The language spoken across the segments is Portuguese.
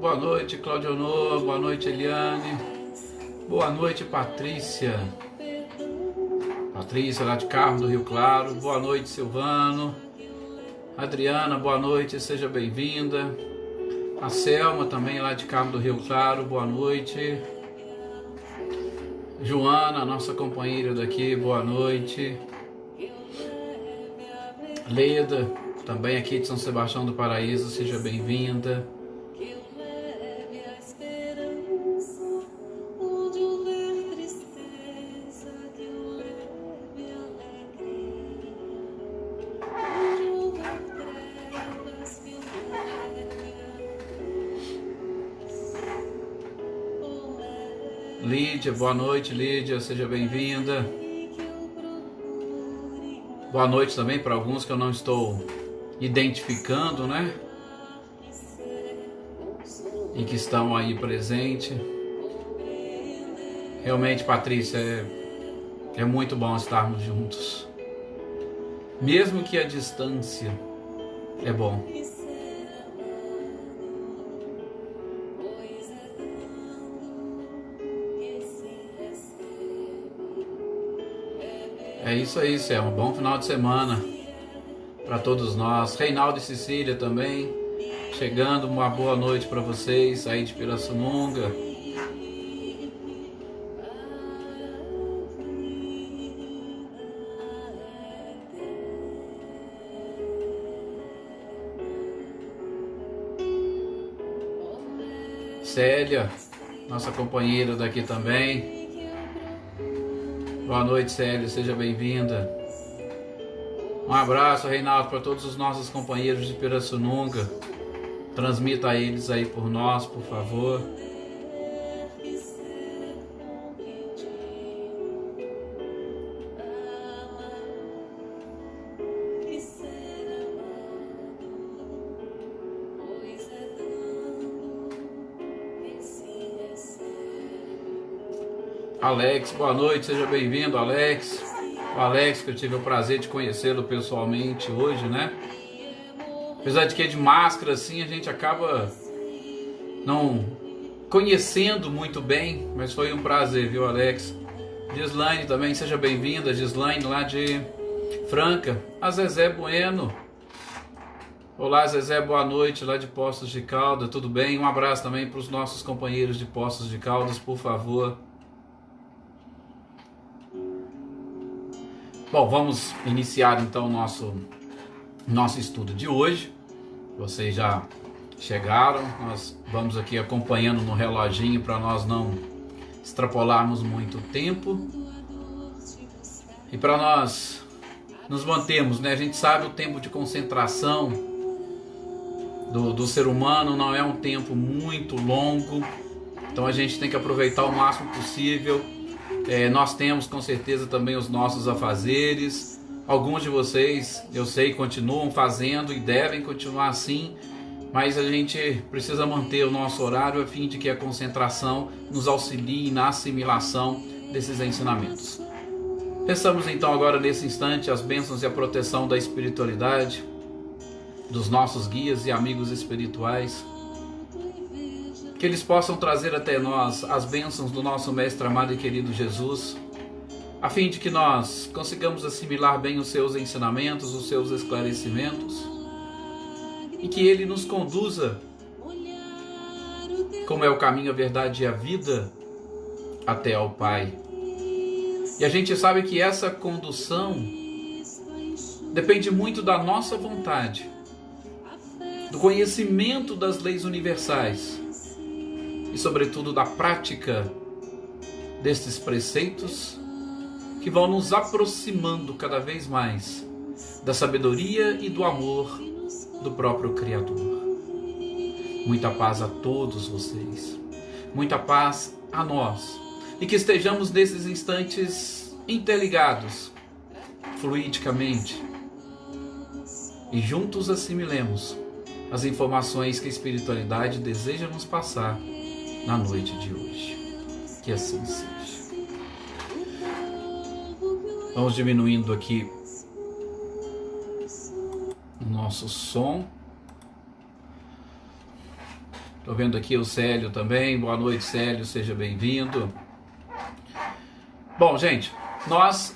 Boa noite, Claudionor. Boa noite, Eliane. Boa noite, Patrícia. Patrícia, lá de Carmo do Rio Claro. Boa noite, Silvano. Adriana, boa noite, seja bem-vinda. A Selma, também lá de Carmo do Rio Claro. Boa noite. Joana, nossa companheira daqui, boa noite. Leda, também aqui de São Sebastião do Paraíso, seja bem-vinda. Lídia, boa noite, Lídia, seja bem-vinda. Boa noite também para alguns que eu não estou identificando, né? E que estão aí presentes. Realmente, Patrícia, é muito bom estarmos juntos. Mesmo que a distância, é bom. É isso aí, Selma. Bom final de semana para todos nós. Reinaldo e Cecília também chegando. Uma boa noite para vocês aí de Pirassununga. Célia, nossa companheira daqui também. Boa noite, Célia, seja bem-vinda. Um abraço, Reinaldo, para todos os nossos companheiros de Pirassununga. Transmita a eles aí por nós, por favor. Alex, boa noite, seja bem-vindo, Alex. O Alex, que eu tive o prazer de conhecê-lo pessoalmente hoje, né? Apesar de que é de máscara, assim, a gente acaba não conhecendo muito bem, mas foi um prazer, viu, Alex? Gislaine também, seja bem-vinda, Gislaine lá de Franca. A Zezé Bueno. Olá, Zezé, boa noite, lá de Poços de Caldas, tudo bem? Um abraço também para os nossos companheiros de Poços de Caldas, por favor. Bom, vamos iniciar então o nosso estudo de hoje. Vocês já chegaram, nós vamos aqui acompanhando no reloginho para nós não extrapolarmos muito tempo. E para nós nos mantermos, né? A gente sabe o tempo de concentração do ser humano não é um tempo muito longo, então a gente tem que aproveitar o máximo possível. Nós temos com certeza também os nossos afazeres. Alguns de vocês, eu sei, continuam fazendo e devem continuar assim, mas a gente precisa manter o nosso horário a fim de que a concentração nos auxilie na assimilação desses ensinamentos. Peçamos então agora nesse instante as bênçãos e a proteção da espiritualidade, dos nossos guias e amigos espirituais, que eles possam trazer até nós as bênçãos do nosso Mestre amado e querido Jesus, a fim de que nós consigamos assimilar bem os seus ensinamentos, os seus esclarecimentos, e que Ele nos conduza, como é o caminho, a verdade e a vida, até ao Pai. E a gente sabe que essa condução depende muito da nossa vontade, do conhecimento das leis universais, e sobretudo da prática destes preceitos que vão nos aproximando cada vez mais da sabedoria e do amor do próprio Criador. Muita paz a todos vocês, muita paz a nós, e que estejamos nesses instantes interligados, fluidicamente, e juntos assimilemos as informações que a espiritualidade deseja nos passar na noite de hoje. Que assim seja. Vamos diminuindo aqui o nosso som. Estou vendo aqui o Célio também. Boa noite, Célio, seja bem-vindo. Bom, gente, nós,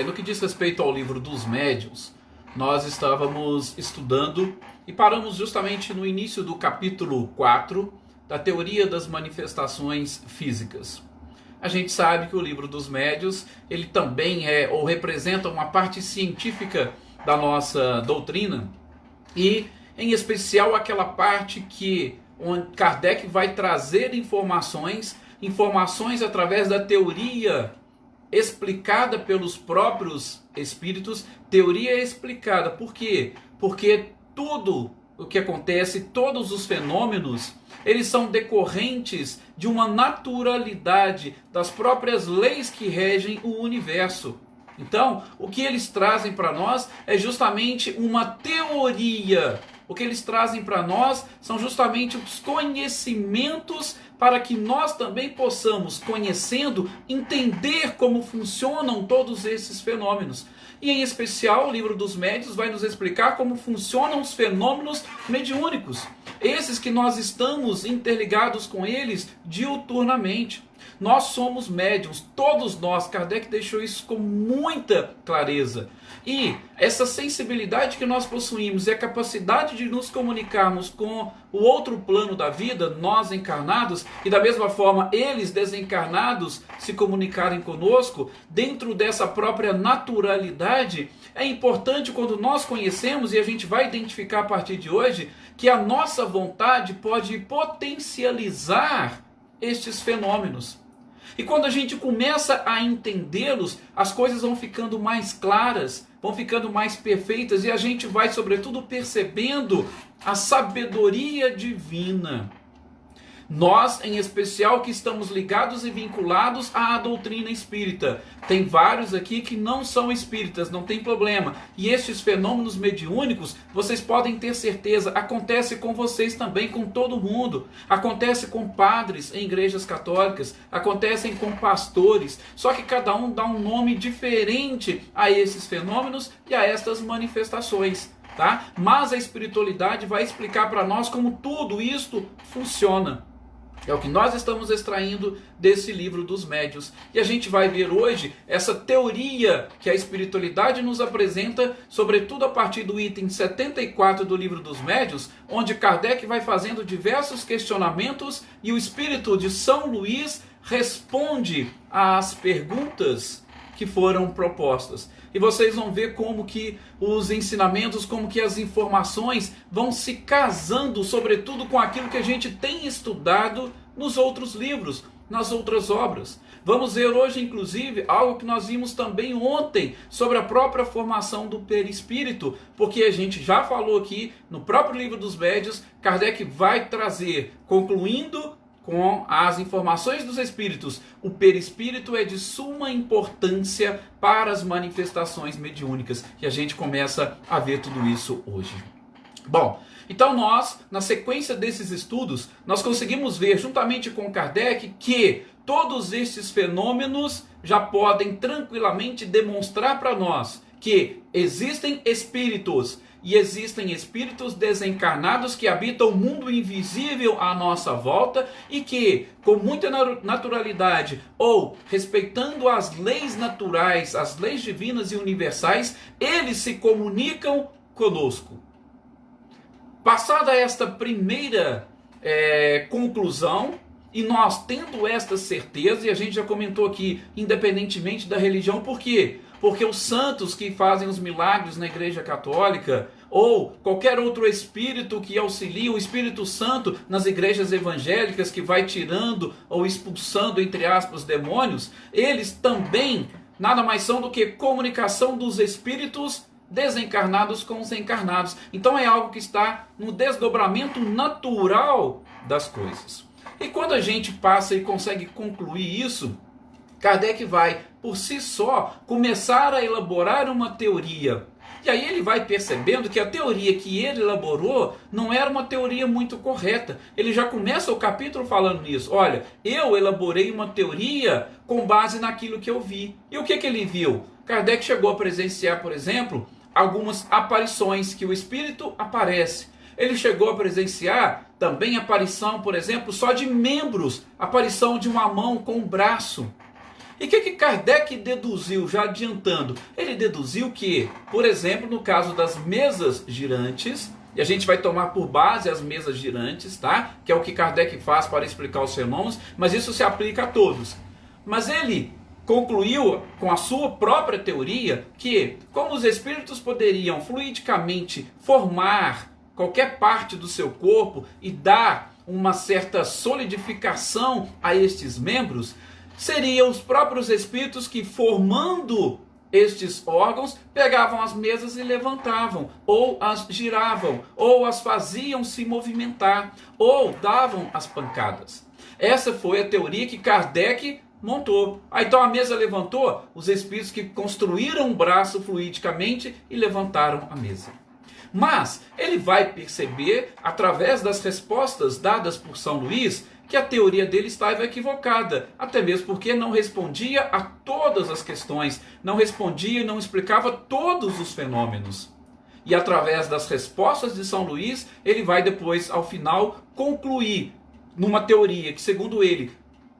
no que diz respeito ao livro dos médiuns, nós estávamos estudando e paramos justamente no início do capítulo 4 da teoria das manifestações físicas. A gente sabe que o livro dos médiuns, ele também é ou representa uma parte científica da nossa doutrina e, em especial, aquela parte que onde Kardec vai trazer informações através da teoria explicada pelos próprios espíritos, teoria explicada. Por quê? Porque tudo o que acontece, todos os fenômenos, eles são decorrentes de uma naturalidade das próprias leis que regem o universo. Então, o que eles trazem para nós é justamente uma teoria. O que eles trazem para nós são justamente os conhecimentos para que nós também possamos, conhecendo, entender como funcionam todos esses fenômenos. E em especial o livro dos médiuns vai nos explicar como funcionam os fenômenos mediúnicos. Esses que nós estamos interligados com eles diuturnamente. Nós somos médiuns, todos nós. Kardec deixou isso com muita clareza. E essa sensibilidade que nós possuímos e a capacidade de nos comunicarmos com o outro plano da vida, nós encarnados, e da mesma forma eles desencarnados se comunicarem conosco, dentro dessa própria naturalidade, é importante quando nós conhecemos, e a gente vai identificar a partir de hoje, que a nossa vontade pode potencializar estes fenômenos. E quando a gente começa a entendê-los, as coisas vão ficando mais claras, vão ficando mais perfeitas, e a gente vai, sobretudo, percebendo a sabedoria divina. Nós, em especial, que estamos ligados e vinculados à doutrina espírita. Tem vários aqui que não são espíritas, não tem problema. E estes fenômenos mediúnicos, vocês podem ter certeza, acontece com vocês também, com todo mundo. Acontece com padres em igrejas católicas, acontecem com pastores. Só que cada um dá um nome diferente a esses fenômenos e a estas manifestações. Tá? Mas a espiritualidade vai explicar para nós como tudo isto funciona. É o que nós estamos extraindo desse livro dos médiuns. E a gente vai ver hoje essa teoria que a espiritualidade nos apresenta, sobretudo a partir do item 74 do livro dos médiuns, onde Kardec vai fazendo diversos questionamentos e o espírito de São Luís responde às perguntas que foram propostas. E vocês vão ver como que os ensinamentos, como que as informações vão se casando, sobretudo com aquilo que a gente tem estudado nos outros livros, nas outras obras. Vamos ver hoje, inclusive, algo que nós vimos também ontem, sobre a própria formação do perispírito, porque a gente já falou aqui, no próprio livro dos médiuns, Kardec vai trazer, concluindo com as informações dos espíritos, o perispírito é de suma importância para as manifestações mediúnicas. E a gente começa a ver tudo isso hoje. Bom, então nós, na sequência desses estudos, nós conseguimos ver, juntamente com Kardec, que todos estes fenômenos já podem tranquilamente demonstrar para nós que existem espíritos, e existem espíritos desencarnados que habitam o mundo invisível à nossa volta e que, com muita naturalidade ou respeitando as leis naturais, as leis divinas e universais, eles se comunicam conosco. Passada esta primeira conclusão, e nós tendo esta certeza, e a gente já comentou aqui, independentemente da religião, por quê? Porque os santos que fazem os milagres na Igreja Católica, ou qualquer outro espírito que auxilia o Espírito Santo nas igrejas evangélicas, que vai tirando ou expulsando, entre aspas, demônios, eles também nada mais são do que comunicação dos espíritos desencarnados com os encarnados. Então é algo que está no desdobramento natural das coisas. E quando a gente passa e consegue concluir isso, Kardec vai, por si só, começar a elaborar uma teoria. E aí ele vai percebendo que a teoria que ele elaborou não era uma teoria muito correta. Ele já começa o capítulo falando nisso. Olha, eu elaborei uma teoria com base naquilo que eu vi. E o que ele viu? Kardec chegou a presenciar, por exemplo, algumas aparições que o espírito aparece. Ele chegou a presenciar também a aparição, por exemplo, só de membros, aparição de uma mão com um braço. E o que Kardec deduziu, já adiantando? Ele deduziu que, por exemplo, no caso das mesas girantes, e a gente vai tomar por base as mesas girantes, tá? Que é o que Kardec faz para explicar os fenômenos, mas isso se aplica a todos. Mas ele concluiu com a sua própria teoria que, como os espíritos poderiam fluidicamente formar qualquer parte do seu corpo e dar uma certa solidificação a estes membros, seriam os próprios espíritos que, formando estes órgãos, pegavam as mesas e levantavam, ou as giravam, ou as faziam se movimentar, ou davam as pancadas. Essa foi a teoria que Kardec montou. Então a mesa levantou, os espíritos que construíram o braço fluidicamente e levantaram a mesa. Mas ele vai perceber, através das respostas dadas por São Luís, que a teoria dele estava equivocada, até mesmo porque não respondia a todas as questões, não respondia e não explicava todos os fenômenos. E através das respostas de São Luís, ele vai depois, ao final, concluir numa teoria que, segundo ele,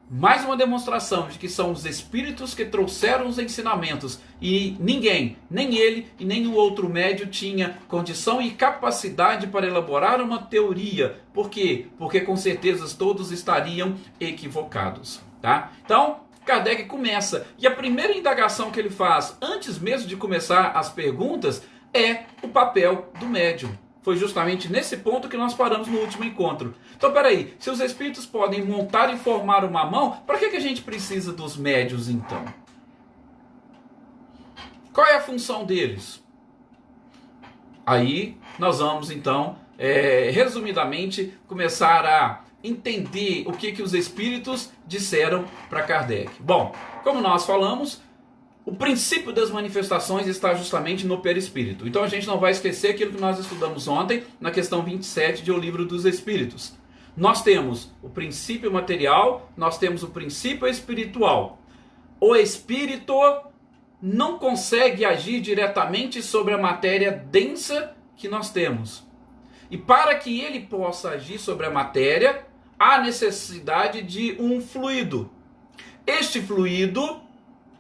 mais uma demonstração de que são os espíritos que trouxeram os ensinamentos e ninguém, nem ele e nem o outro médio tinha condição e capacidade para elaborar uma teoria. Por quê? Porque com certeza todos estariam equivocados, tá? Então, Kardec começa, e a primeira indagação que ele faz, antes mesmo de começar as perguntas, é o papel do médium. Foi justamente nesse ponto que nós paramos no último encontro. Então, peraí, se os espíritos podem montar e formar uma mão, para que a gente precisa dos médiuns então? Qual é a função deles? Aí nós vamos então, resumidamente, começar a entender o que os espíritos disseram para Kardec. Bom, como nós falamos, o princípio das manifestações está justamente no perispírito. Então a gente não vai esquecer aquilo que nós estudamos ontem na questão 27 de O Livro dos Espíritos. Nós temos o princípio material, nós temos o princípio espiritual. O espírito não consegue agir diretamente sobre a matéria densa que nós temos. E para que ele possa agir sobre a matéria, há necessidade de um fluido. Este fluido,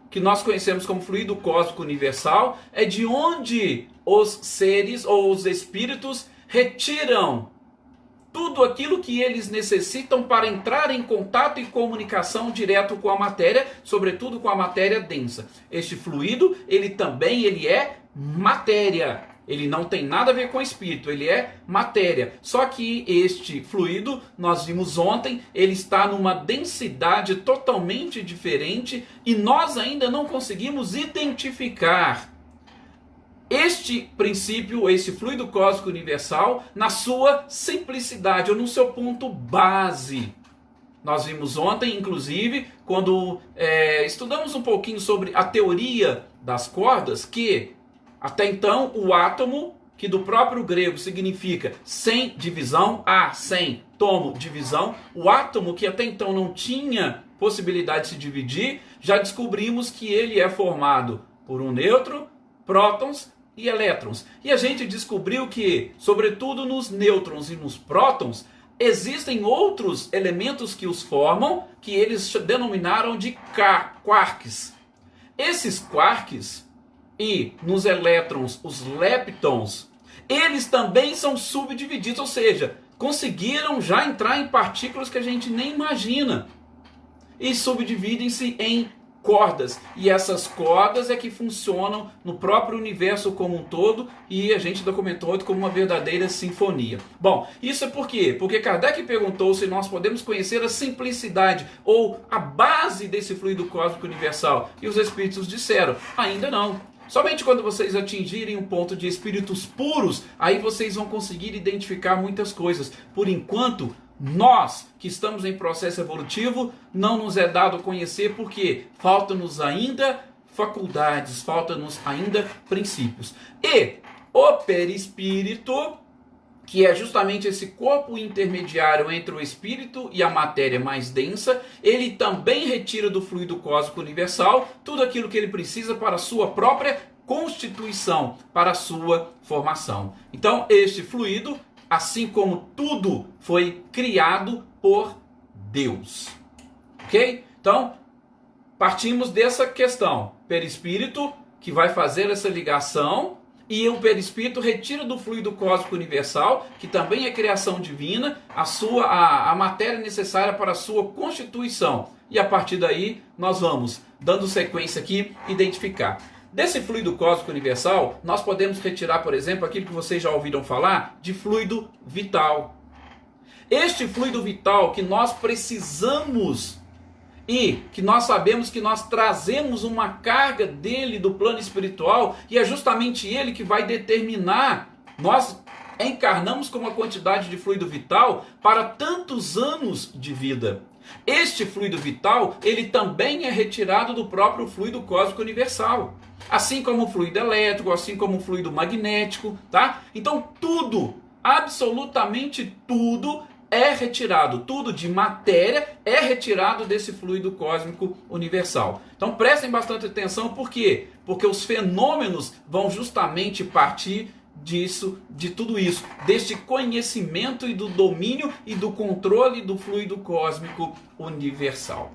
que nós conhecemos como fluido cósmico universal, é de onde os seres ou os espíritos retiram tudo aquilo que eles necessitam para entrar em contato e comunicação direto com a matéria, sobretudo com a matéria densa. Este fluido, ele é matéria. Ele não tem nada a ver com espírito, ele é matéria. Só que este fluido, nós vimos ontem, ele está numa densidade totalmente diferente e nós ainda não conseguimos identificar este princípio, esse fluido cósmico universal, na sua simplicidade ou no seu ponto base. Nós vimos ontem, inclusive, quando estudamos um pouquinho sobre a teoria das cordas, que até então, o átomo, que do próprio grego significa sem divisão, sem tomo, divisão, o átomo que até então não tinha possibilidade de se dividir, já descobrimos que ele é formado por um nêutron, prótons e elétrons. E a gente descobriu que, sobretudo nos nêutrons e nos prótons, existem outros elementos que os formam, que eles denominaram de quarks. Esses quarks, e nos elétrons, os leptons, eles também são subdivididos, ou seja, conseguiram já entrar em partículas que a gente nem imagina. E subdividem-se em cordas. E essas cordas é que funcionam no próprio universo como um todo, e a gente documentou como uma verdadeira sinfonia. Bom, isso é por quê? Porque Kardec perguntou se nós podemos conhecer a simplicidade ou a base desse fluido cósmico universal. E os espíritos disseram, ainda não. Somente quando vocês atingirem um ponto de espíritos puros, aí vocês vão conseguir identificar muitas coisas. Por enquanto, nós que estamos em processo evolutivo, não nos é dado conhecer porque falta-nos ainda faculdades, falta-nos ainda princípios. E o perispírito, que é justamente esse corpo intermediário entre o espírito e a matéria mais densa, ele também retira do fluido cósmico universal tudo aquilo que ele precisa para a sua própria constituição, para a sua formação. Então, este fluido assim como tudo foi criado por Deus. Ok? Então, partimos dessa questão. Perispírito que vai fazer essa ligação, e o perispírito retira do fluido cósmico universal, que também é criação divina, a matéria necessária para a sua constituição. E a partir daí, nós vamos, dando sequência aqui, identificar. Desse fluido cósmico universal, nós podemos retirar, por exemplo, aquilo que vocês já ouviram falar, de fluido vital. Este fluido vital que nós precisamos e que nós sabemos que nós trazemos uma carga dele do plano espiritual, e é justamente ele que vai determinar. Nós encarnamos com uma quantidade de fluido vital para tantos anos de vida. Este fluido vital, ele também é retirado do próprio fluido cósmico universal. Assim como o fluido elétrico, assim como o fluido magnético, tá? Então tudo, absolutamente tudo, é retirado, tudo de matéria é retirado desse fluido cósmico universal. Então prestem bastante atenção, por quê? Porque os fenômenos vão justamente partir disso, de tudo isso, deste conhecimento e do domínio e do controle do fluido cósmico universal.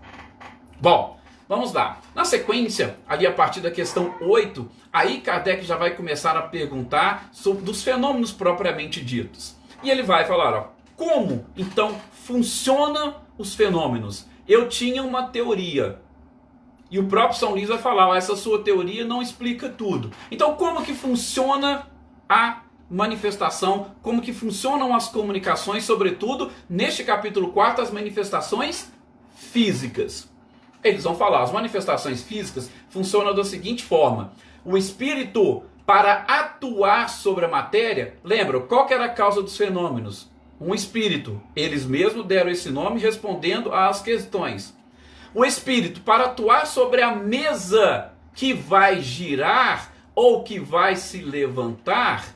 Bom, vamos lá. Na sequência, ali a partir da questão 8, aí Kardec já vai começar a perguntar sobre dos fenômenos propriamente ditos. E ele vai falar, ó, como, então, funcionam os fenômenos? Eu tinha uma teoria. E o próprio São Luís vai falar, ó, essa sua teoria não explica tudo. Então, como que funciona a manifestação? Como que funcionam as comunicações? Sobretudo, neste capítulo 4, as manifestações físicas. Eles vão falar, as manifestações físicas funcionam da seguinte forma. O espírito, para atuar sobre a matéria, lembra, qual que era a causa dos fenômenos? Um espírito. Eles mesmos deram esse nome respondendo às questões. O espírito, para atuar sobre a mesa que vai girar ou que vai se levantar,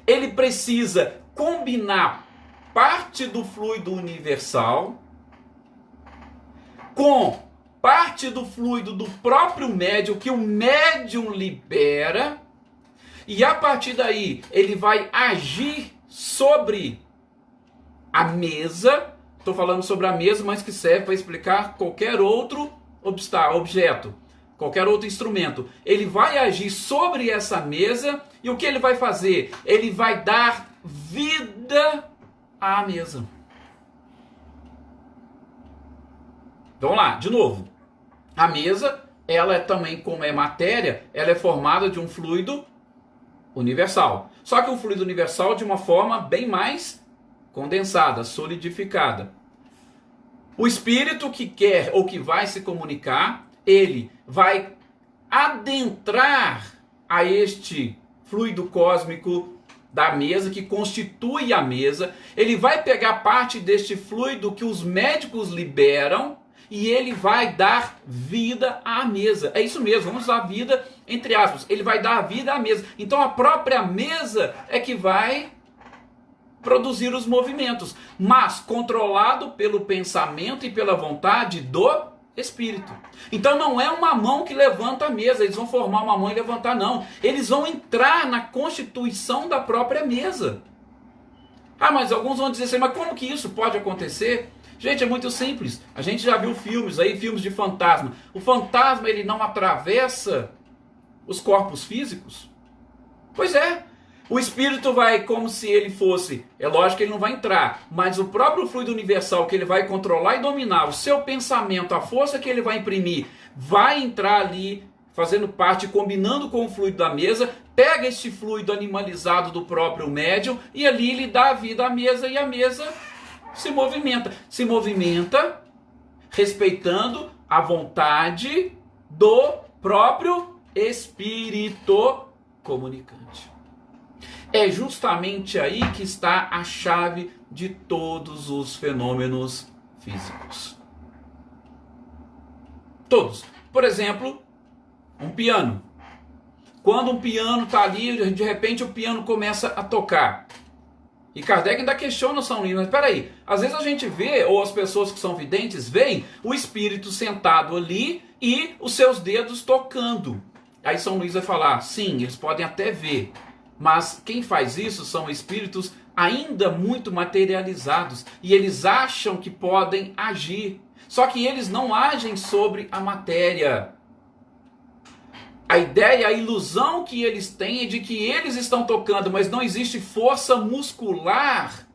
ele precisa combinar parte do fluido universal com parte do fluido do próprio médium, que o médium libera, e a partir daí ele vai agir sobre a mesa. Estou falando sobre a mesa, mas que serve para explicar qualquer outro objeto, qualquer outro instrumento. Ele vai agir sobre essa mesa, e o que ele vai fazer? Ele vai dar vida à mesa. Vamos lá, de novo. A mesa, ela é também, como é matéria, ela é formada de um fluido universal. Só que um fluido universal de uma forma bem mais condensada, solidificada. O espírito que quer ou que vai se comunicar, ele vai adentrar a este fluido cósmico da mesa, que constitui a mesa. Ele vai pegar parte deste fluido que os médicos liberam e ele vai dar vida à mesa. É isso mesmo, vamos usar vida entre aspas. Ele vai dar vida à mesa. Então a própria mesa é que vai produzir os movimentos, mas controlado pelo pensamento e pela vontade do espírito. Então não é uma mão que levanta a mesa, eles vão formar uma mão e levantar, não. Eles vão entrar na constituição da própria mesa. Ah, mas alguns vão dizer assim, mas como que isso pode acontecer? Gente, é muito simples. A gente já viu filmes aí, filmes de fantasma. O fantasma, ele não atravessa os corpos físicos? Pois é. O espírito vai como se ele fosse, é lógico que ele não vai entrar, mas o próprio fluido universal que ele vai controlar e dominar, o seu pensamento, a força que ele vai imprimir, vai entrar ali, fazendo parte, combinando com o fluido da mesa, pega esse fluido animalizado do próprio médium e ali ele dá vida à mesa, e a mesa se movimenta respeitando a vontade do próprio espírito comunicante. É justamente aí que está a chave de todos os fenômenos físicos. Todos. Por exemplo, um piano. Quando um piano está ali, de repente o piano começa a tocar. E Kardec ainda questiona São Luís, mas espera aí, às vezes a gente vê, ou as pessoas que são videntes veem, o espírito sentado ali e os seus dedos tocando. Aí São Luís vai falar, sim, eles podem até ver, mas quem faz isso são espíritos ainda muito materializados e eles acham que podem agir. Só que eles não agem sobre a matéria. A ideia, a ilusão que eles têm é de que eles estão tocando, mas não existe força muscular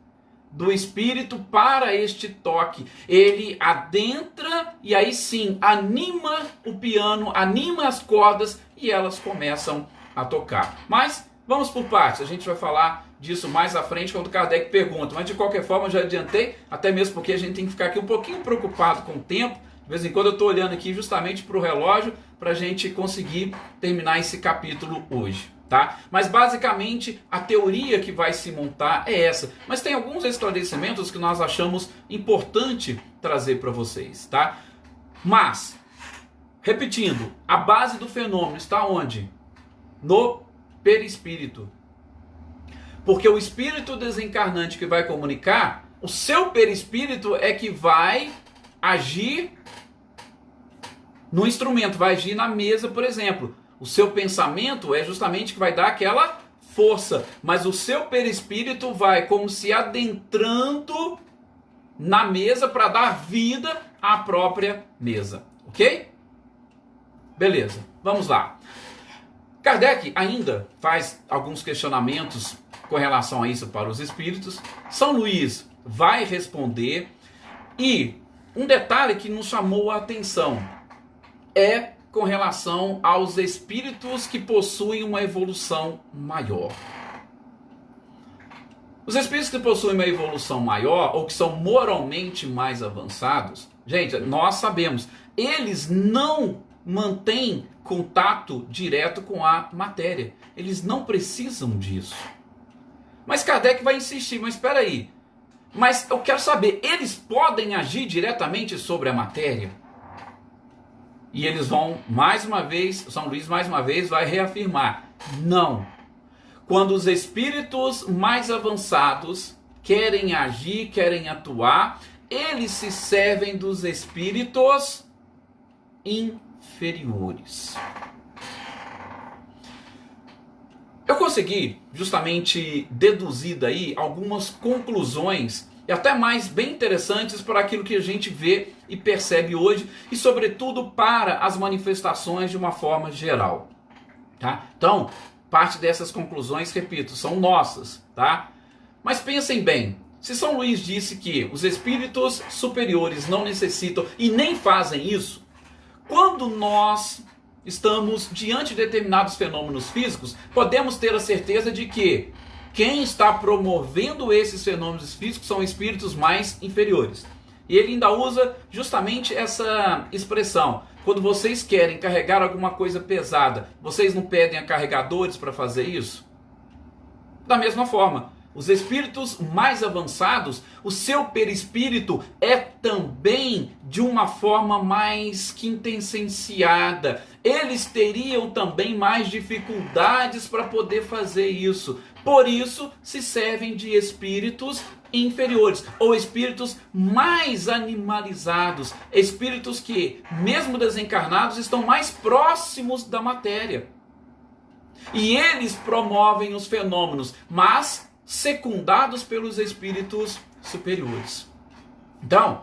do espírito para este toque. Ele adentra e aí sim anima o piano, anima as cordas e elas começam a tocar. Mas vamos por partes, a gente vai falar disso mais à frente quando Kardec pergunta, mas de qualquer forma eu já adiantei, até mesmo porque a gente tem que ficar aqui um pouquinho preocupado com o tempo. De vez em quando eu estou olhando aqui justamente para o relógio para a gente conseguir terminar esse capítulo hoje. Tá? Mas basicamente a teoria que vai se montar é essa. Mas tem alguns esclarecimentos que nós achamos importante trazer para vocês. Tá? Mas, repetindo, a base do fenômeno está onde? No perispírito. Porque o espírito desencarnante que vai comunicar, o seu perispírito é que vai agir no instrumento, vai agir na mesa, por exemplo. O seu pensamento é justamente que vai dar aquela força, mas o seu perispírito vai como se adentrando na mesa para dar vida à própria mesa, ok? Beleza, vamos lá. Kardec ainda faz alguns questionamentos com relação a isso para os espíritos. São Luís vai responder e um detalhe que nos chamou a atenção é com relação aos espíritos que possuem uma evolução maior. Os espíritos que possuem uma evolução maior, ou que são moralmente mais avançados, gente, nós sabemos, eles não mantêm contato direto com a matéria. Eles não precisam disso. Mas Kardec vai insistir, mas espera aí. Mas eu quero saber, eles podem agir diretamente sobre a matéria? E eles vão, mais uma vez, São Luís mais uma vez vai reafirmar, não. Quando os espíritos mais avançados querem agir, querem atuar, eles se servem dos espíritos inferiores. Eu consegui justamente deduzir daí algumas conclusões e até mais bem interessantes para aquilo que a gente vê e percebe hoje e sobretudo para as manifestações de uma forma geral, tá? Então, parte dessas conclusões, repito, são nossas, tá? Mas pensem bem, se São Luís disse que os espíritos superiores não necessitam e nem fazem isso, quando nós estamos diante de determinados fenômenos físicos, podemos ter a certeza de que quem está promovendo esses fenômenos físicos são espíritos mais inferiores. E ele ainda usa justamente essa expressão. Quando vocês querem carregar alguma coisa pesada, vocês não pedem a carregadores para fazer isso? Da mesma forma, os espíritos mais avançados, o seu perispírito é também de uma forma mais quintessenciada. Eles teriam também mais dificuldades para poder fazer isso. Por isso, se servem de espíritos inferiores, ou espíritos mais animalizados, espíritos que, mesmo desencarnados, estão mais próximos da matéria. E eles promovem os fenômenos, mas secundados pelos espíritos superiores. Então,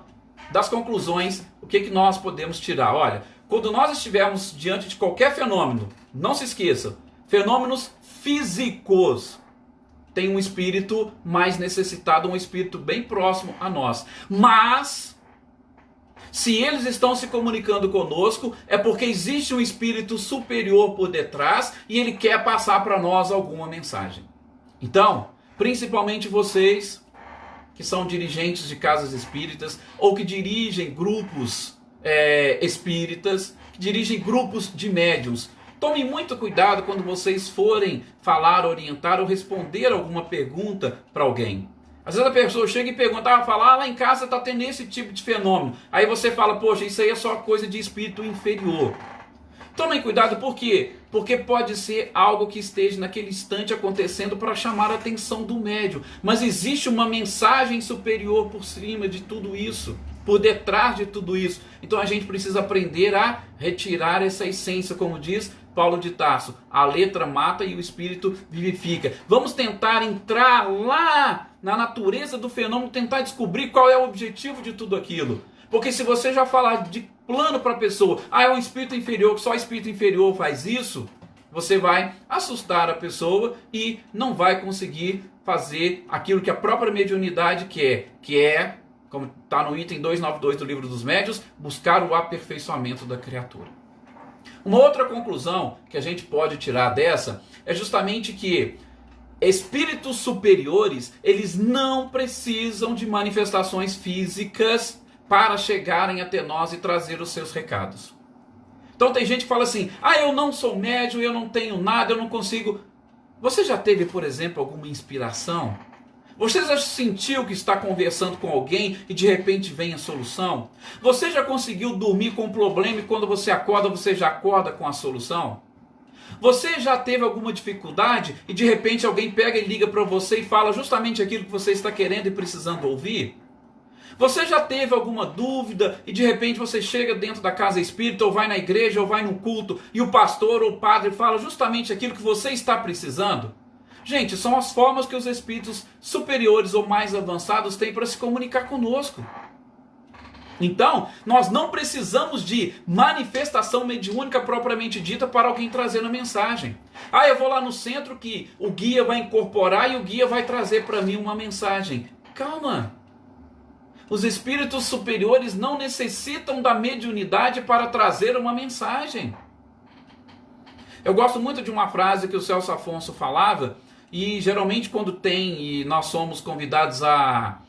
das conclusões, o que nós podemos tirar? Olha, quando nós estivermos diante de qualquer fenômeno, não se esqueça, fenômenos físicos, tem um espírito mais necessitado, um espírito bem próximo a nós. Mas, se eles estão se comunicando conosco, é porque existe um espírito superior por detrás e ele quer passar para nós alguma mensagem. Então, principalmente vocês que são dirigentes de casas espíritas ou que dirigem grupos espíritas, que dirigem grupos de médiuns, tomem muito cuidado quando vocês forem falar, orientar ou responder alguma pergunta para alguém. Às vezes a pessoa chega e pergunta, fala, lá em casa está tendo esse tipo de fenômeno. Aí você fala, poxa, isso aí é só coisa de espírito inferior. Tomem cuidado, por quê? Porque pode ser algo que esteja naquele instante acontecendo para chamar a atenção do médium. Mas existe uma mensagem superior por cima de tudo isso. por detrás de tudo isso. Então a gente precisa aprender a retirar essa essência, como diz Paulo de Tarso: a letra mata e o espírito vivifica. Vamos tentar entrar lá na natureza do fenômeno, tentar descobrir qual é o objetivo de tudo aquilo. Porque se você já falar de plano para a pessoa, é um espírito inferior, que só espírito inferior faz isso, você vai assustar a pessoa e não vai conseguir fazer aquilo que a própria mediunidade quer, que é, como está no item 292 do Livro dos Médiuns, buscar o aperfeiçoamento da criatura. Uma outra conclusão que a gente pode tirar dessa é justamente que espíritos superiores, eles não precisam de manifestações físicas para chegarem até nós e trazer os seus recados. Então tem gente que fala assim: eu não sou médium, eu não tenho nada, eu não consigo. Você já teve, por exemplo, alguma inspiração? Você já sentiu que está conversando com alguém e de repente vem a solução? Você já conseguiu dormir com um problema e quando você acorda, você já acorda com a solução? Você já teve alguma dificuldade e de repente alguém pega e liga para você e fala justamente aquilo que você está querendo e precisando ouvir? Você já teve alguma dúvida e de repente você chega dentro da casa espírita, ou vai na igreja, ou vai no culto, e o pastor ou o padre fala justamente aquilo que você está precisando? Gente, são as formas que os espíritos superiores ou mais avançados têm para se comunicar conosco. Então, nós não precisamos de manifestação mediúnica propriamente dita para alguém trazer a mensagem. Eu vou lá no centro que o guia vai incorporar e o guia vai trazer para mim uma mensagem. Calma! Os espíritos superiores não necessitam da mediunidade para trazer uma mensagem. Eu gosto muito de uma frase que o Celso Afonso falava, e geralmente quando tem e nós somos convidados a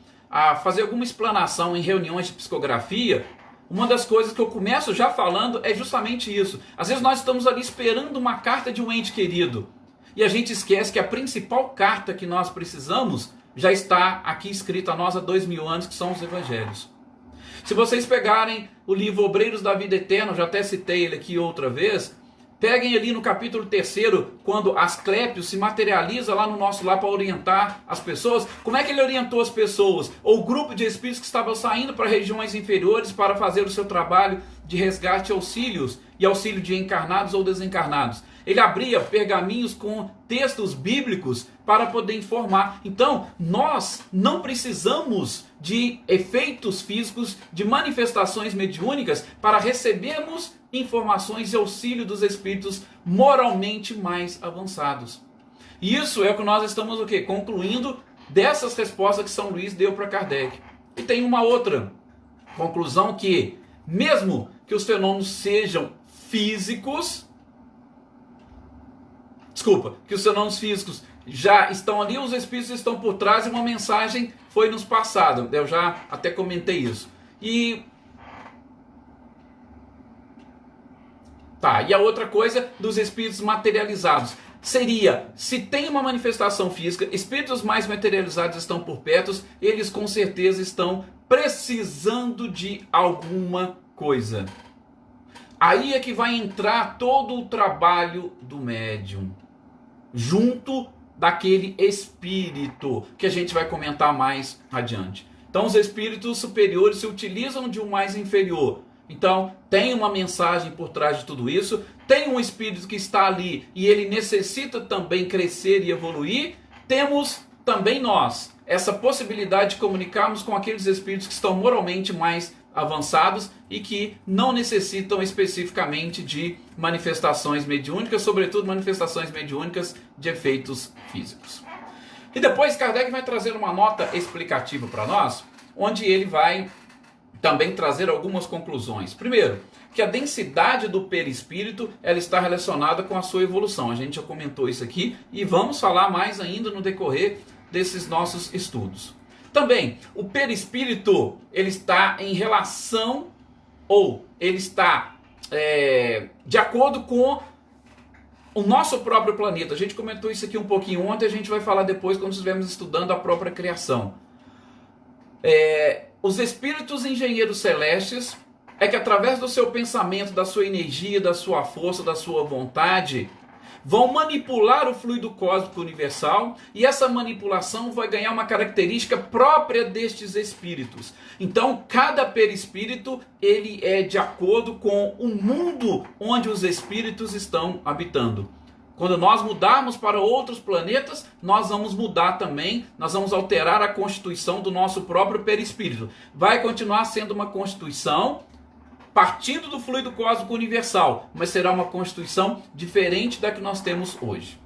fazer alguma explanação em reuniões de psicografia, uma das coisas que eu começo já falando é justamente isso. Às vezes nós estamos ali esperando uma carta de um ente querido, e a gente esquece que a principal carta que nós precisamos já está aqui escrita a nós há 2000 anos, que são os evangelhos. Se vocês pegarem o livro Obreiros da Vida Eterna, eu já até citei ele aqui outra vez, peguem ali no capítulo 3, quando Asclépios se materializa lá no nosso lar para orientar as pessoas. Como é que ele orientou as pessoas? Ou o grupo de espíritos que estavam saindo para regiões inferiores para fazer o seu trabalho de resgate e auxílios, e auxílio de encarnados ou desencarnados. Ele abria pergaminhos com textos bíblicos para poder informar. Então, nós não precisamos de efeitos físicos, de manifestações mediúnicas para recebermos informações e auxílio dos espíritos moralmente mais avançados. E isso é o que nós estamos concluindo dessas respostas que São Luís deu para Kardec. E tem uma outra conclusão que, mesmo que os fenômenos sejam físicos, que os fenômenos físicos já estão ali, os espíritos estão por trás e uma mensagem foi nos passada. Eu já até comentei isso. E a outra coisa dos espíritos materializados seria, se tem uma manifestação física, espíritos mais materializados estão por perto, eles com certeza estão precisando de alguma coisa. Aí é que vai entrar todo o trabalho do médium, junto daquele espírito, que a gente vai comentar mais adiante. Então os espíritos superiores se utilizam de um mais inferior. Então tem uma mensagem por trás de tudo isso, tem um espírito que está ali e ele necessita também crescer e evoluir. Temos também nós essa possibilidade de comunicarmos com aqueles espíritos que estão moralmente mais avançados e que não necessitam especificamente de manifestações mediúnicas, sobretudo manifestações mediúnicas de efeitos físicos. E depois Kardec vai trazer uma nota explicativa para nós, onde ele vai também trazer algumas conclusões. Primeiro, que a densidade do perispírito ela está relacionada com a sua evolução. A gente já comentou isso aqui e vamos falar mais ainda no decorrer desses nossos estudos. Também, o perispírito ele está em relação, ou ele está de acordo com o nosso próprio planeta. A gente comentou isso aqui um pouquinho ontem, a gente vai falar depois quando estivermos estudando a própria criação. Os espíritos engenheiros celestes é que através do seu pensamento, da sua energia, da sua força, da sua vontade, vão manipular o fluido cósmico universal, e essa manipulação vai ganhar uma característica própria destes espíritos. Então, cada perispírito, ele é de acordo com o mundo onde os espíritos estão habitando. Quando nós mudarmos para outros planetas, nós vamos mudar também, nós vamos alterar a constituição do nosso próprio perispírito. Vai continuar sendo uma constituição partindo do fluido cósmico universal, mas será uma constituição diferente da que nós temos hoje.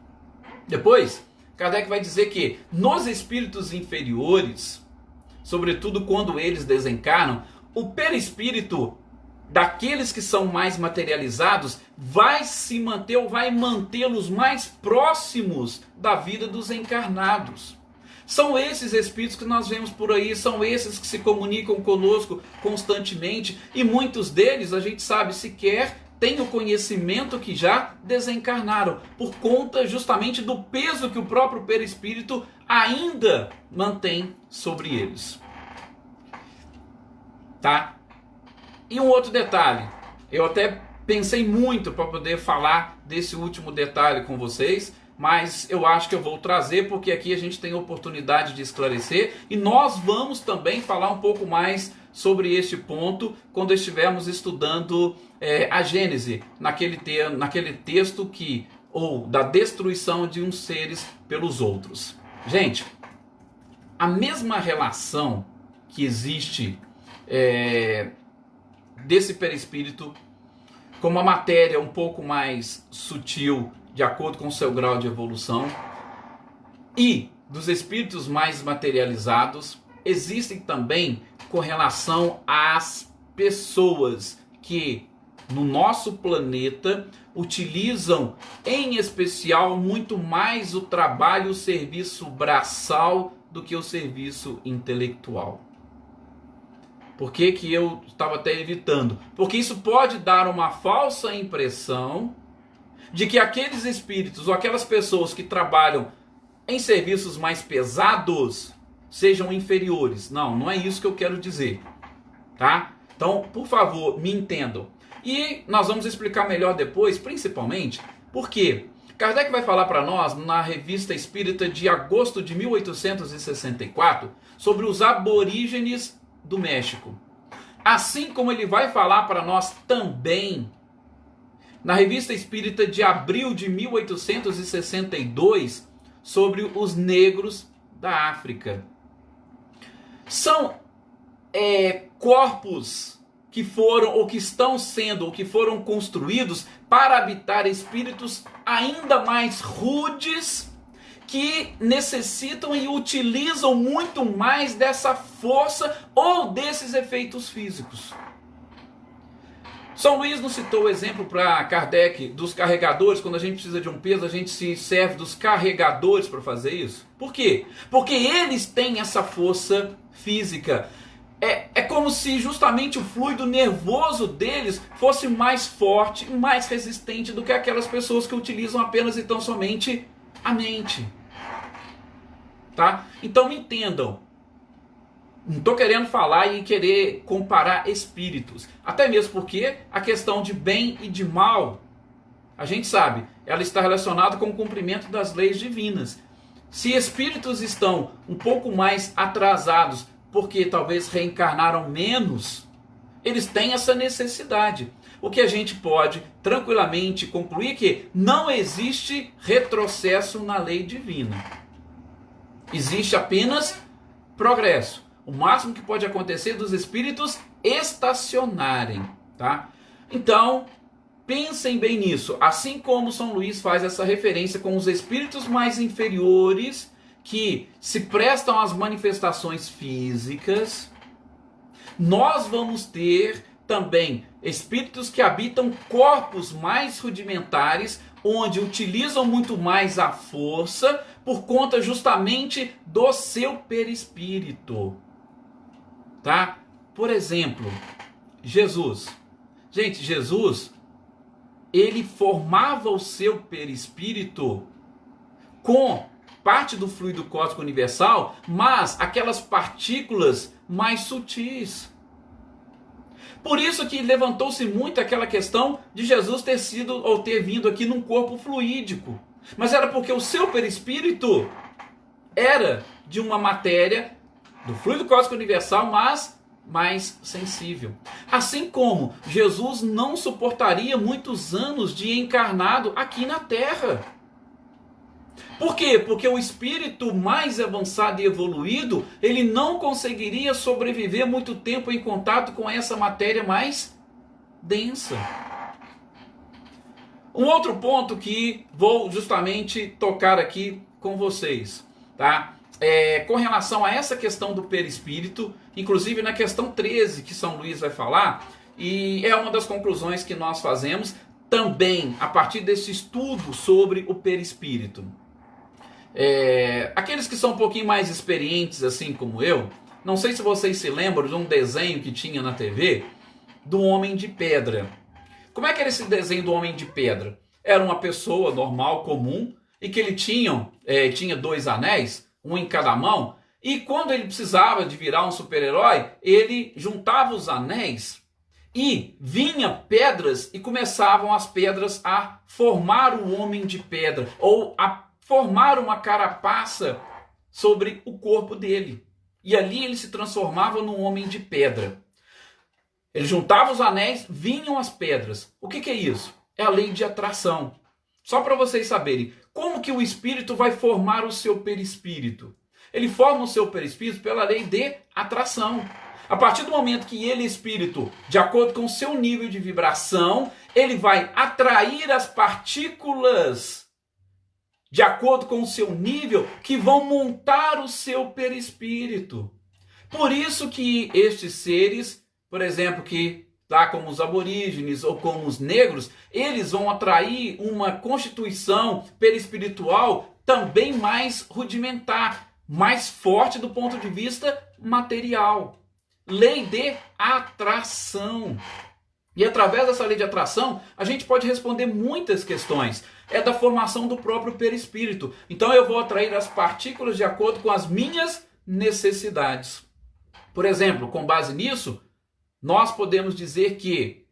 Depois, Kardec vai dizer que nos espíritos inferiores, sobretudo quando eles desencarnam, o perispírito daqueles que são mais materializados vai se manter ou vai mantê-los mais próximos da vida dos encarnados. São esses espíritos que nós vemos por aí, são esses que se comunicam conosco constantemente, e muitos deles, a gente sabe, sequer têm o conhecimento que já desencarnaram, por conta justamente do peso que o próprio perispírito ainda mantém sobre eles. Tá? E um outro detalhe, eu até pensei muito para poder falar desse último detalhe com vocês, mas eu acho que eu vou trazer, porque aqui a gente tem a oportunidade de esclarecer, e nós vamos também falar um pouco mais sobre este ponto quando estivermos estudando a Gênese, naquele texto ou da destruição de uns seres pelos outros. Gente, a mesma relação que existe desse perispírito com uma matéria um pouco mais sutil, de acordo com o seu grau de evolução, e dos espíritos mais materializados, existem também com relação às pessoas que no nosso planeta utilizam em especial muito mais o trabalho, o serviço braçal do que o serviço intelectual. Por que que eu estava até evitando? Porque isso pode dar uma falsa impressão de que aqueles espíritos ou aquelas pessoas que trabalham em serviços mais pesados sejam inferiores. Não, não é isso que eu quero dizer, tá? Então, por favor, me entendam. E nós vamos explicar melhor depois, principalmente, porque Kardec vai falar para nós na Revista Espírita de agosto de 1864 sobre os aborígenes do México. Assim como ele vai falar para nós também na Revista Espírita de abril de 1862 sobre os negros da África. São corpos que foram ou que estão sendo ou que foram construídos para habitar espíritos ainda mais rudes, que necessitam e utilizam muito mais dessa força ou desses efeitos físicos. São Luís nos citou o exemplo para Kardec dos carregadores. Quando a gente precisa de um peso, a gente se serve dos carregadores para fazer isso. Por quê? Porque eles têm essa força física. É como se justamente o fluido nervoso deles fosse mais forte, mais resistente do que aquelas pessoas que utilizam apenas e tão somente a mente. Tá? Então entendam. Não estou querendo falar e querer comparar espíritos. Até mesmo porque a questão de bem e de mal, a gente sabe, ela está relacionada com o cumprimento das leis divinas. Se espíritos estão um pouco mais atrasados, porque talvez reencarnaram menos, eles têm essa necessidade. O que a gente pode tranquilamente concluir é que não existe retrocesso na lei divina. Existe apenas progresso. O máximo que pode acontecer dos espíritos estacionarem, tá? Então, pensem bem nisso. Assim como São Luís faz essa referência com os espíritos mais inferiores que se prestam às manifestações físicas, nós vamos ter também espíritos que habitam corpos mais rudimentares, onde utilizam muito mais a força por conta justamente do seu perispírito. Tá? Por exemplo, Jesus. Gente, Jesus, ele formava o seu perispírito com parte do fluido cósmico universal, mas aquelas partículas mais sutis. Por isso que levantou-se muito aquela questão de Jesus ter sido ou ter vindo aqui num corpo fluídico. Mas era porque o seu perispírito era de uma matéria do fluido cósmico universal, mas mais sensível. Assim como Jesus não suportaria muitos anos de encarnado aqui na Terra. Por quê? Porque o espírito mais avançado e evoluído, ele não conseguiria sobreviver muito tempo em contato com essa matéria mais densa. Um outro ponto que vou justamente tocar aqui com vocês, tá? Com relação a essa questão do perispírito, inclusive na questão 13 que São Luís vai falar, e é uma das conclusões que nós fazemos também a partir desse estudo sobre o perispírito. Aqueles que são um pouquinho mais experientes, assim como eu, não sei se vocês se lembram de um desenho que tinha na TV do Homem de Pedra. Como é que era esse desenho do Homem de Pedra? Era uma pessoa normal, comum, e que ele tinha 2 anéis, um em cada mão, e quando ele precisava de virar um super-herói, ele juntava os anéis e vinha pedras e começavam as pedras a formar o Homem de Pedra, ou a formar uma carapaça sobre o corpo dele. E ali ele se transformava num Homem de Pedra. Ele juntava os anéis, vinham as pedras. O que é isso? É a lei de atração. Só para vocês saberem, como que o espírito vai formar o seu perispírito? Ele forma o seu perispírito pela lei de atração. A partir do momento que ele, espírito, de acordo com o seu nível de vibração, ele vai atrair as partículas de acordo com o seu nível que vão montar o seu perispírito. Por isso que estes seres, por exemplo, que tá como os aborígenes ou como os negros, eles vão atrair uma constituição perispiritual também mais rudimentar, mais forte do ponto de vista material. Lei de atração. E através dessa lei de atração, a gente pode responder muitas questões. É da formação do próprio perispírito. Então eu vou atrair as partículas de acordo com as minhas necessidades. Por exemplo, com base nisso, nós podemos dizer que,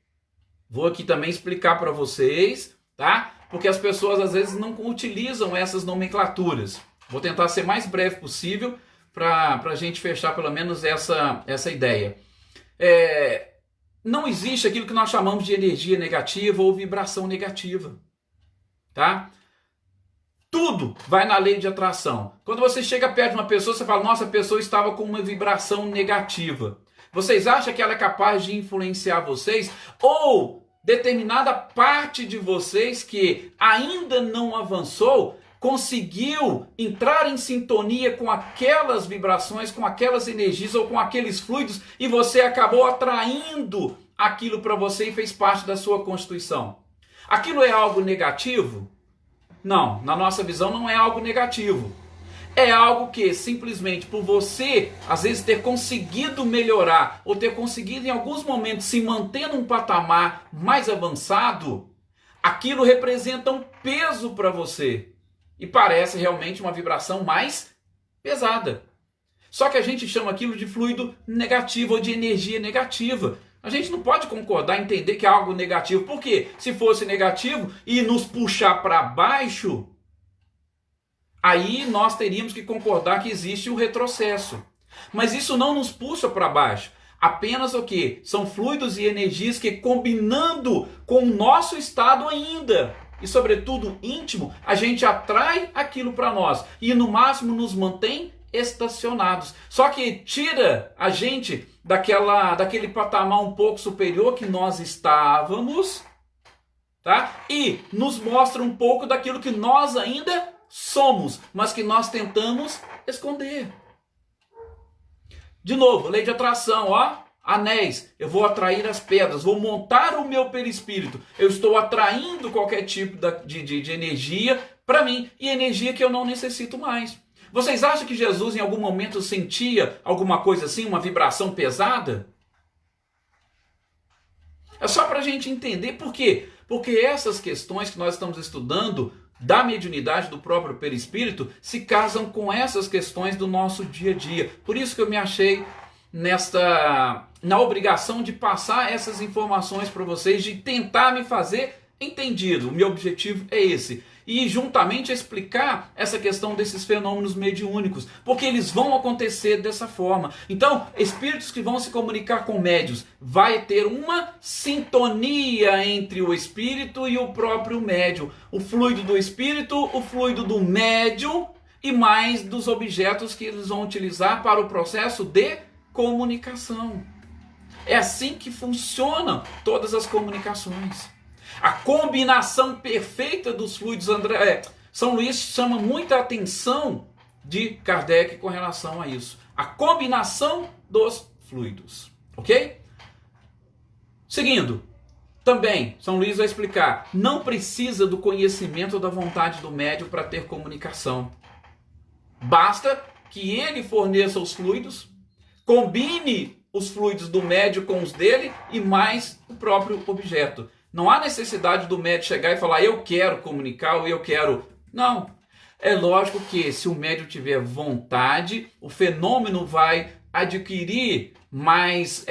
vou aqui também explicar para vocês, tá? Porque as pessoas às vezes não utilizam essas nomenclaturas. Vou tentar ser mais breve possível para a gente fechar pelo menos essa ideia. Não existe aquilo que nós chamamos de energia negativa ou vibração negativa, tá? Tudo vai na lei de atração. Quando você chega perto de uma pessoa, você fala, nossa, a pessoa estava com uma vibração negativa. Vocês acham que ela é capaz de influenciar vocês? Ou determinada parte de vocês que ainda não avançou, conseguiu entrar em sintonia com aquelas vibrações, com aquelas energias ou com aqueles fluidos e você acabou atraindo aquilo para você e fez parte da sua constituição. Aquilo é algo negativo? Não, na nossa visão não é algo negativo. É algo que simplesmente por você, às vezes, ter conseguido melhorar ou ter conseguido em alguns momentos se manter num patamar mais avançado, aquilo representa um peso para você. E parece realmente uma vibração mais pesada. Só que a gente chama aquilo de fluido negativo ou de energia negativa. A gente não pode concordar, entender que é algo negativo. Por quê? Se fosse negativo e nos puxar para baixo, aí nós teríamos que concordar que existe o retrocesso. Mas isso não nos puxa para baixo. Apenas o quê? São fluidos e energias que, combinando com o nosso estado ainda, e sobretudo íntimo, a gente atrai aquilo para nós. E no máximo nos mantém estacionados. Só que tira a gente daquele patamar um pouco superior que nós estávamos, tá? E nos mostra um pouco daquilo que nós ainda somos, mas que nós tentamos esconder. De novo, lei de atração, ó. Anéis, eu vou atrair as pedras, vou montar o meu perispírito. Eu estou atraindo qualquer tipo de energia para mim, e energia que eu não necessito mais. Vocês acham que Jesus em algum momento sentia alguma coisa assim, uma vibração pesada? É só para a gente entender por quê. Porque essas questões que nós estamos estudando da mediunidade do próprio perispírito se casam com essas questões do nosso dia a dia. Por isso que eu me achei na obrigação de passar essas informações para vocês, de tentar me fazer entendido. O meu objetivo é esse. E juntamente explicar essa questão desses fenômenos mediúnicos, porque eles vão acontecer dessa forma. Então, espíritos que vão se comunicar com médios, vai ter uma sintonia entre o espírito e o próprio médium. O fluido do espírito, o fluido do médium e mais dos objetos que eles vão utilizar para o processo de comunicação. É assim que funcionam todas as comunicações. A combinação perfeita dos fluidos, São Luís chama muita atenção de Kardec com relação a isso. A combinação dos fluidos, ok? Seguindo, também, São Luís vai explicar, não precisa do conhecimento da vontade do médium para ter comunicação. Basta que ele forneça os fluidos, combine os fluidos do médium com os dele e mais o próprio objeto. Não há necessidade do médium chegar e falar, eu quero comunicar ou eu quero... Não. É lógico que se o médium tiver vontade, o fenômeno vai adquirir mais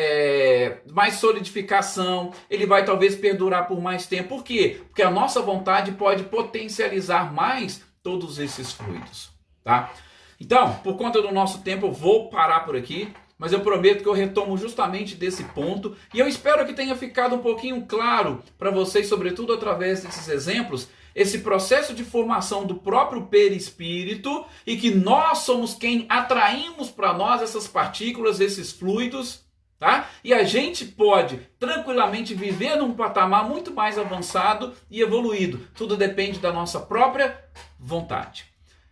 solidificação, ele vai talvez perdurar por mais tempo. Por quê? Porque a nossa vontade pode potencializar mais todos esses fluidos. Tá? Então, por conta do nosso tempo, eu vou parar por aqui. Mas eu prometo que eu retomo justamente desse ponto. E eu espero que tenha ficado um pouquinho claro para vocês, sobretudo através desses exemplos, esse processo de formação do próprio perispírito e que nós somos quem atraímos para nós essas partículas, esses fluidos, tá? E a gente pode tranquilamente viver num patamar muito mais avançado e evoluído. Tudo depende da nossa própria vontade.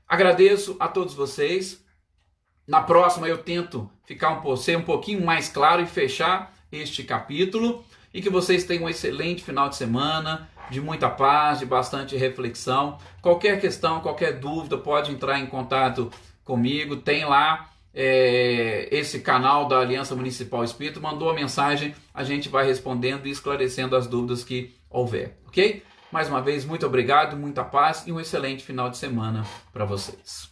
Agradeço a todos vocês. Na próxima eu tento ser um pouquinho mais claro e fechar este capítulo. E que vocês tenham um excelente final de semana, de muita paz, de bastante reflexão. Qualquer questão, qualquer dúvida, pode entrar em contato comigo. Tem lá esse canal da Aliança Municipal Espírita. Mandou a mensagem, a gente vai respondendo e esclarecendo as dúvidas que houver. Ok? Mais uma vez, muito obrigado, muita paz e um excelente final de semana para vocês.